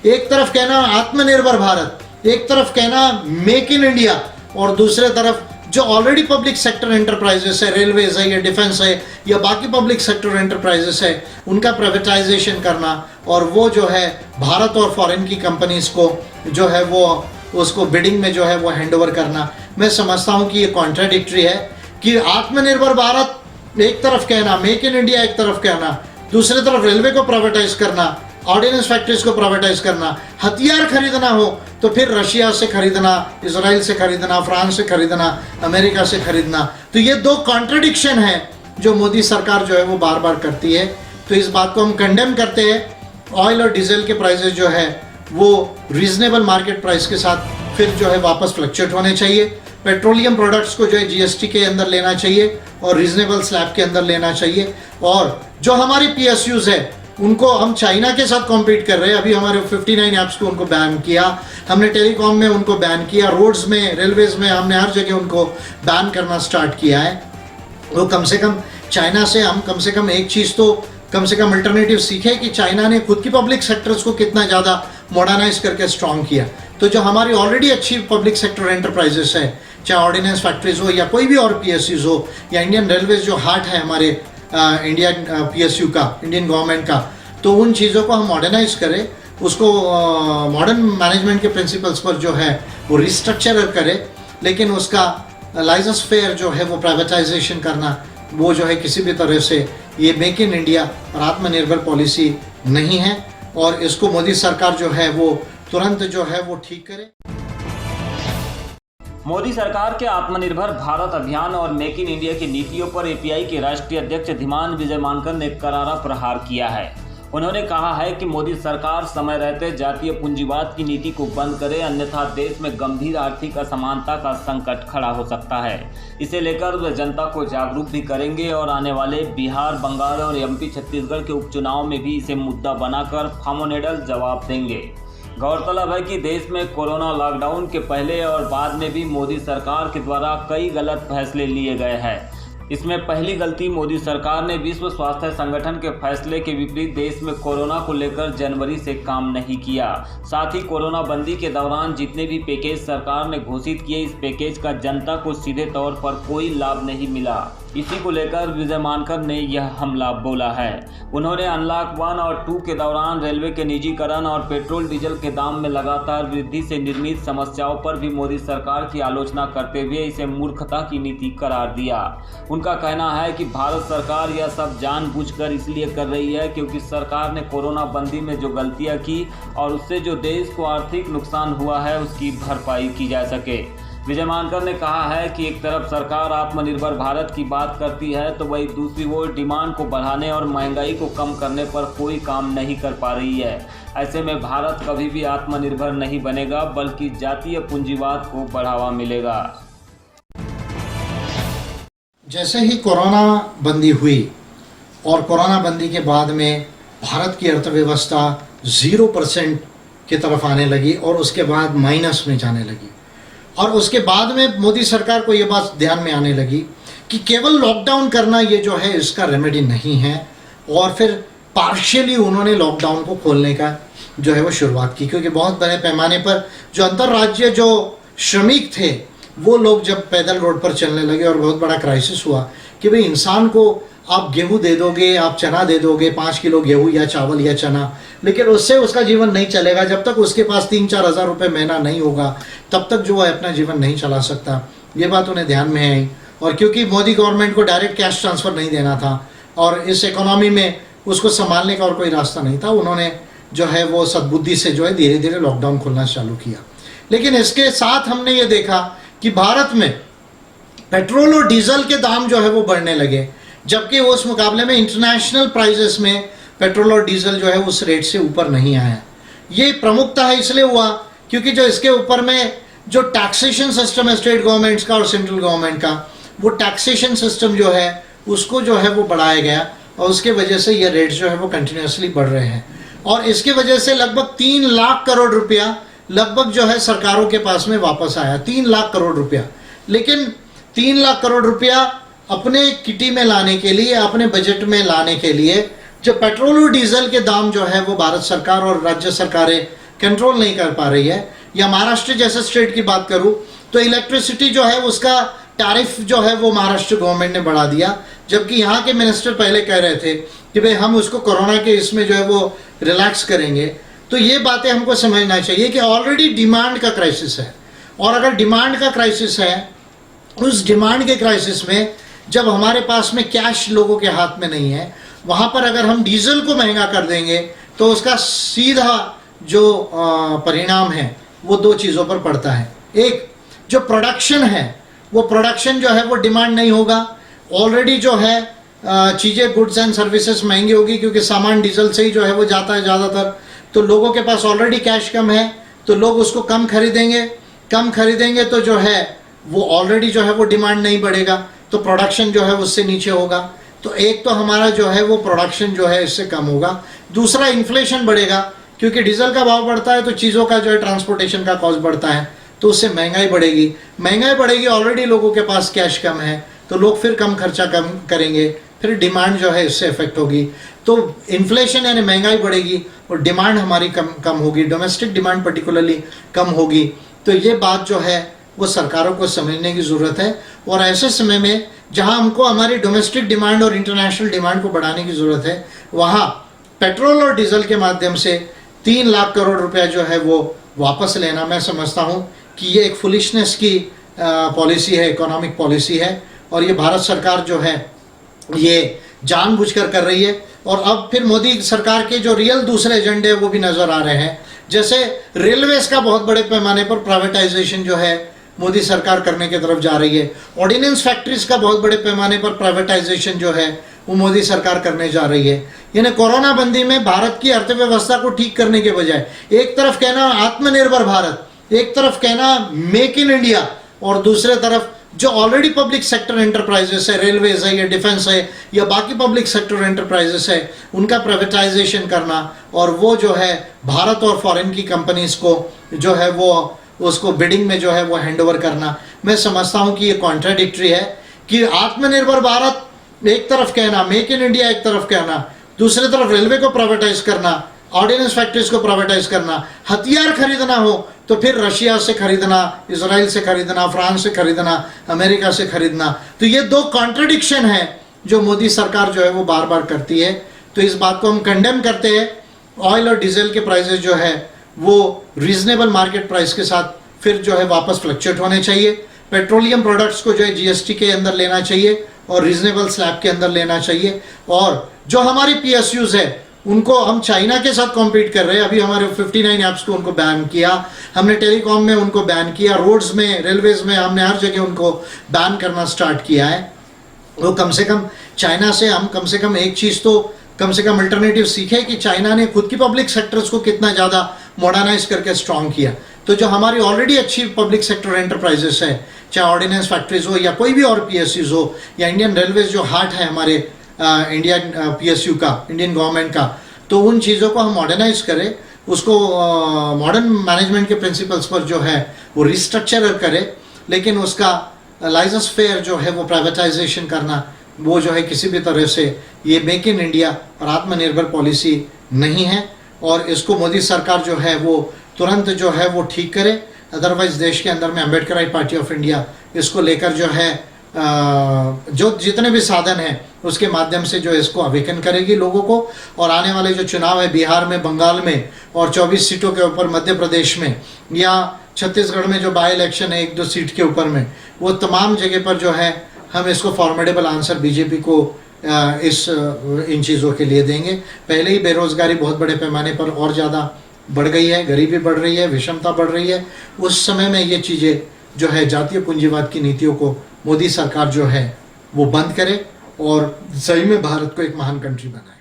एक तरफ कहना आत्मनिर्भर भारत, एक तरफ कहना मेक इन इंडिया, और दूसरे तरफ जो ऑलरेडी पब्लिक सेक्टर एंटरप्राइजेस है, रेलवेज है या डिफेंस है या बाकी पब्लिक सेक्टर एंटरप्राइजेस है, उनका प्राइवेटाइजेशन करना और वो जो है भारत और फॉरेन की कंपनीज को जो है वो उसको बिडिंग में जो है वो हैंड ओवर करना। मैं समझता हूँ कि ये कॉन्ट्राडिक्टरी है कि आत्मनिर्भर भारत एक तरफ कहना, मेक इन इंडिया एक तरफ कहना, दूसरी तरफ रेलवे को प्राइवेटाइज करना, ऑर्डिनेंस फैक्ट्रीज को प्राइवेटाइज करना। हथियार खरीदना हो तो फिर रशिया से खरीदना, इजराइल से खरीदना, फ्रांस से खरीदना, अमेरिका से खरीदना। तो ये दो कॉन्ट्रडिक्शन है जो मोदी सरकार जो है वो बार बार करती है। तो इस बात को हम कंडेम करते हैं। ऑयल और डीजल के प्राइसेस जो है वो रीजनेबल मार्केट प्राइस के साथ फिर जो है वापस फ्लक्चुएट होने चाहिए। पेट्रोलियम प्रोडक्ट्स को जो है जीएसटी के अंदर लेना चाहिए और रीजनेबल स्लैब के अंदर लेना चाहिए। और जो हमारी पीएसयूज है उनको हम चाइना के साथ कॉम्पीट कर रहे हैं। अभी हमारे 59 ऐप्स को उनको बैन किया, हमने टेलीकॉम में उनको बैन किया, रोड्स में, रेलवेज में, हमने हर जगह उनको बैन करना स्टार्ट किया है। वो कम से कम चाइना से हम कम से कम एक चीज़ तो कम से कम अल्टरनेटिव सीखे कि चाइना ने खुद की पब्लिक सेक्टर्स को कितना ज़्यादा मॉडर्नाइज करके स्ट्रॉन्ग किया। तो जो हमारी ऑलरेडी अच्छी पब्लिक सेक्टर एंटरप्राइजेस है, चाहे ऑर्डिनेंस फैक्ट्रीज हो या कोई भी और पीएसयूज हो या इंडियन रेलवेज जो हार्ट है हमारे इंडियन पीएसयू का, इंडियन गवर्नमेंट का, तो उन चीज़ों को हम मॉडर्नाइज करें, उसको मॉडर्न मैनेजमेंट के प्रिंसिपल्स पर जो है वो रिस्ट्रक्चर करें। लेकिन उसका लाइसेंस फेयर जो है वो प्राइवेटाइजेशन करना, वो जो है किसी भी तरह से ये मेक इन इंडिया और आत्मनिर्भर पॉलिसी नहीं है। और इसको मोदी सरकार जो है वो तुरंत जो है वो ठीक करे। मोदी सरकार के आत्मनिर्भर भारत अभियान और मेक इन इंडिया की नीतियों पर एपीआई के राष्ट्रीय अध्यक्ष धीमान विजय मानकर ने करारा प्रहार किया है। उन्होंने कहा है कि मोदी सरकार समय रहते जातीय पूंजीवाद की नीति को बंद करे, अन्यथा देश में गंभीर आर्थिक असमानता का संकट खड़ा हो सकता है। इसे लेकर वे जनता को जागरूक भी करेंगे और आने वाले बिहार, बंगाल और एमपी, छत्तीसगढ़ के उपचुनाव में भी इसे मुद्दा बनाकर फार्मोनेडल जवाब देंगे। गौरतलब है कि देश में कोरोना लॉकडाउन के पहले और बाद में भी मोदी सरकार के द्वारा कई गलत फैसले लिए गए हैं। इसमें पहली गलती मोदी सरकार ने विश्व स्वास्थ्य संगठन के फैसले के विपरीत देश में कोरोना को लेकर जनवरी से काम नहीं किया। साथ ही कोरोना बंदी के दौरान जितने भी पैकेज सरकार ने घोषित किए, इस पैकेज का जनता को सीधे तौर पर कोई लाभ नहीं मिला। इसी को लेकर विजय मानकर ने यह हमला बोला है। उन्होंने अनलॉक 1 और 2 के दौरान रेलवे के निजीकरण और पेट्रोल डीजल के दाम में लगातार वृद्धि से निर्मित समस्याओं पर भी मोदी सरकार की आलोचना करते हुए इसे मूर्खता की नीति करार दिया। उनका कहना है कि भारत सरकार यह सब जानबूझकर इसलिए कर रही है क्योंकि सरकार ने कोरोना बंदी में जो गलतियां की और उससे जो देश को आर्थिक नुकसान हुआ है उसकी भरपाई की जा सके। विजय मानकर ने कहा है कि एक तरफ सरकार आत्मनिर्भर भारत की बात करती है तो वही दूसरी ओर डिमांड को बढ़ाने और महंगाई को कम करने पर कोई काम नहीं कर पा रही है। ऐसे में भारत कभी भी आत्मनिर्भर नहीं बनेगा बल्कि जातीय पूंजीवाद को बढ़ावा मिलेगा। जैसे ही कोरोना बंदी हुई और कोरोना बंदी के बाद में भारत की अर्थव्यवस्था 0% की तरफ आने लगी और उसके बाद माइनस में जाने लगी, और उसके बाद में मोदी सरकार को ये बात ध्यान में आने लगी कि केवल लॉकडाउन करना ये जो है इसका रेमेडी नहीं है, और फिर पार्शियली उन्होंने लॉकडाउन को खोलने का जो है वो शुरुआत की। क्योंकि बहुत बड़े पैमाने पर जो अंतर्राज्यीय जो श्रमिक थे वो लोग जब पैदल रोड पर चलने लगे और बहुत बड़ा क्राइसिस हुआ कि भाई इंसान को आप गेहूं दे दोगे, आप चना दे दोगे, 5 किलो गेहूं या चावल या चना, लेकिन उससे उसका जीवन नहीं चलेगा। जब तक उसके पास 3-4 हज़ार रुपये महीना नहीं होगा तब तक जो है अपना जीवन नहीं चला सकता। ये बात उन्हें ध्यान में आई, और क्योंकि मोदी गवर्नमेंट को डायरेक्ट कैश ट्रांसफ़र नहीं देना था और इस इकोनॉमी में उसको संभालने का और कोई रास्ता नहीं था, उन्होंने जो है वो सद्बुद्धि से जो है धीरे धीरे लॉकडाउन खोलना चालू किया। लेकिन इसके साथ हमने ये देखा कि भारत में पेट्रोल और डीजल के दाम जो है वो बढ़ने लगे, जबकि उस मुकाबले में इंटरनेशनल प्राइसेस में पेट्रोल और डीजल जो है उस रेट से ऊपर नहीं आया। ये प्रमुखता है इसलिए हुआ क्योंकि जो इसके ऊपर में जो टैक्सेशन सिस्टम है स्टेट गवर्नमेंट्स का और सेंट्रल गवर्नमेंट का, वो टैक्सेशन सिस्टम जो है उसको जो है वो बढ़ाया गया, और उसके वजह से ये रेट्स जो है वो कंटिन्यूसली बढ़ रहे हैं। और इसकी वजह से लगभग 3 लाख करोड़ रुपया लगभग जो है सरकारों के पास में वापस आया, 3 लाख करोड़ रुपया। लेकिन 3 लाख करोड़ रुपया अपने किटी में लाने के लिए, अपने बजट में लाने के लिए जो पेट्रोल और डीजल के दाम जो है वो भारत सरकार और राज्य सरकारें कंट्रोल नहीं कर पा रही है। या महाराष्ट्र जैसे स्टेट की बात करूं तो इलेक्ट्रिसिटी जो है उसका टैरिफ जो है वो महाराष्ट्र गवर्नमेंट ने बढ़ा दिया, जबकि यहाँ के मिनिस्टर पहले कह रहे थे कि भाई हम उसको कोरोना के इसमें जो है वो रिलैक्स करेंगे। तो ये बातें हमको समझना चाहिए कि ऑलरेडी डिमांड का क्राइसिस है, और अगर डिमांड का क्राइसिस है, उस डिमांड के क्राइसिस में जब हमारे पास में कैश लोगों के हाथ में नहीं है, वहाँ पर अगर हम डीजल को महंगा कर देंगे तो उसका सीधा जो परिणाम है वो दो चीज़ों पर पड़ता है। एक, जो प्रोडक्शन है वो प्रोडक्शन जो है वो डिमांड नहीं होगा। ऑलरेडी जो है चीज़ें, गुड्स एंड सर्विसेज महंगी होगी क्योंकि सामान डीजल से ही जो है वो जाता है ज़्यादातर। तो लोगों के पास ऑलरेडी कैश कम है तो लोग उसको कम खरीदेंगे तो जो है वो ऑलरेडी जो है वो डिमांड नहीं बढ़ेगा, तो प्रोडक्शन जो है उससे नीचे होगा। तो एक तो हमारा जो है वो प्रोडक्शन जो है इससे कम होगा। दूसरा, इन्फ्लेशन बढ़ेगा क्योंकि डीजल का भाव बढ़ता है तो चीज़ों का जो है ट्रांसपोर्टेशन का कॉस्ट बढ़ता है, तो उससे महंगाई बढ़ेगी। ऑलरेडी लोगों के पास कैश कम है तो लोग फिर कम खर्चा कम करेंगे, फिर डिमांड जो है इससे इफेक्ट होगी। तो इन्फ्लेशन यानी महंगाई बढ़ेगी और डिमांड हमारी कम होगी, डोमेस्टिक डिमांड पर्टिकुलरली कम होगी। तो ये बात जो है वो सरकारों को समझने की ज़रूरत है। और ऐसे समय में जहां हमको हमारी डोमेस्टिक डिमांड और इंटरनेशनल डिमांड को बढ़ाने की ज़रूरत है, वहाँ पेट्रोल और डीजल के माध्यम से 3 लाख करोड़ रुपया जो है वो वापस लेना, मैं समझता हूँ कि ये एक फुलिशनेस की पॉलिसी है, इकोनॉमिक पॉलिसी है। और ये भारत सरकार जो है ये जानबूझकर कर रही है। और अब फिर मोदी सरकार के जो रियल दूसरे एजेंडे हैं वो भी नज़र आ रहे हैं। जैसे रेलवेज का बहुत बड़े पैमाने पर प्राइवेटाइजेशन जो है मोदी सरकार करने की तरफ जा रही है। ऑर्डिनेंस फैक्ट्रीज का बहुत बड़े पैमाने पर प्राइवेटाइजेशन जो है वो मोदी सरकार करने जा रही है। यानी कोरोना बंदी में भारत की अर्थव्यवस्था को ठीक करने के बजाय एक तरफ कहना आत्मनिर्भर भारत, एक तरफ कहना मेक इन इंडिया, और दूसरे तरफ जो ऑलरेडी पब्लिक सेक्टर एंटरप्राइजेस है, रेलवेज है या डिफेंस है या बाकी पब्लिक सेक्टर एंटरप्राइजेस है, उनका प्राइवेटाइजेशन करना और वो जो है भारत और फॉरेन की कंपनीज को जो है वो उसको बिडिंग में जो है वो हैंडओवर करना, मैं समझता हूँ कि ये कॉन्ट्राडिक्टरी है कि आत्मनिर्भर भारत एक तरफ कहना, मेक इन इंडिया एक तरफ कहना, दूसरी तरफ रेलवे को प्राइवेटाइज करना, ऑर्डिनेंस फैक्ट्रीज को प्राइवेटाइज करना। हथियार खरीदना हो तो फिर रशिया से खरीदना, इजराइल से खरीदना, फ्रांस से खरीदना, अमेरिका से खरीदना। तो ये दो कॉन्ट्रडिक्शन है जो मोदी सरकार जो है वो बार बार करती है। तो इस बात को हम कंडेम करते हैं। ऑयल और डीजल के प्राइसेस जो है वो रीजनेबल मार्केट प्राइस के साथ फिर जो है वापस फ्लक्चुएट होने चाहिए। पेट्रोलियम प्रोडक्ट्स को जो है जीएसटी के अंदर लेना चाहिए और रीजनेबल स्लैब के अंदर लेना चाहिए। और जो हमारी पीएसयूज है उनको हम चाइना के साथ कॉम्पीट कर रहे हैं। अभी हमारे 59 ऐप्स को उनको बैन किया, हमने टेलीकॉम में उनको बैन किया, रोड्स में, रेलवेज में, हमने हर जगह उनको बैन करना स्टार्ट किया है। वो कम से कम चाइना से हम कम से कम एक चीज़ तो कम से कम अल्टरनेटिव सीखे कि चाइना ने खुद की पब्लिक सेक्टर्स को कितना ज़्यादा मॉडर्नाइज करके स्ट्रॉन्ग किया। तो जो हमारी ऑलरेडी अच्छी पब्लिक सेक्टर एंटरप्राइजेस है, चाहे ऑर्डिनेंस फैक्ट्रीज हो या कोई भी और पीएसयूज हो या इंडियन रेलवेज जो हार्ट है हमारे इंडियन पीएसयू का, इंडियन गवर्नमेंट का, तो उन चीज़ों को हम मॉडर्नाइज करें, उसको मॉडर्न मैनेजमेंट के प्रिंसिपल्स पर जो है वो रिस्ट्रक्चर करे। लेकिन उसका लाइसेंस फेयर जो है वो प्राइवेटाइजेशन करना, वो जो है किसी भी तरह से ये मेक इन इंडिया और आत्मनिर्भर पॉलिसी नहीं है। और इसको मोदी सरकार जो है वो तुरंत जो है वो ठीक करे। अदरवाइज देश के अंदर में अम्बेडकराइट पार्टी ऑफ इंडिया इसको लेकर जो है जो जितने भी साधन हैं उसके माध्यम से जो इसको अवेकन करेगी लोगों को। और आने वाले जो चुनाव है बिहार में, बंगाल में और 24 सीटों के ऊपर मध्य प्रदेश में या छत्तीसगढ़ में जो बाई इलेक्शन है 1-2 सीट के ऊपर में, वो तमाम जगह पर जो है हम इसको फॉर्मेडेबल आंसर बीजेपी को इन चीज़ों के लिए देंगे। पहले ही बेरोजगारी बहुत बड़े पैमाने पर और ज़्यादा बढ़ गई है, गरीबी बढ़ रही है, विषमता बढ़ रही है। उस समय में ये चीज़ें जो है जातीय पूंजीवाद की नीतियों को मोदी सरकार जो है वो बंद करे और सही में भारत को एक महान कंट्री बनाए।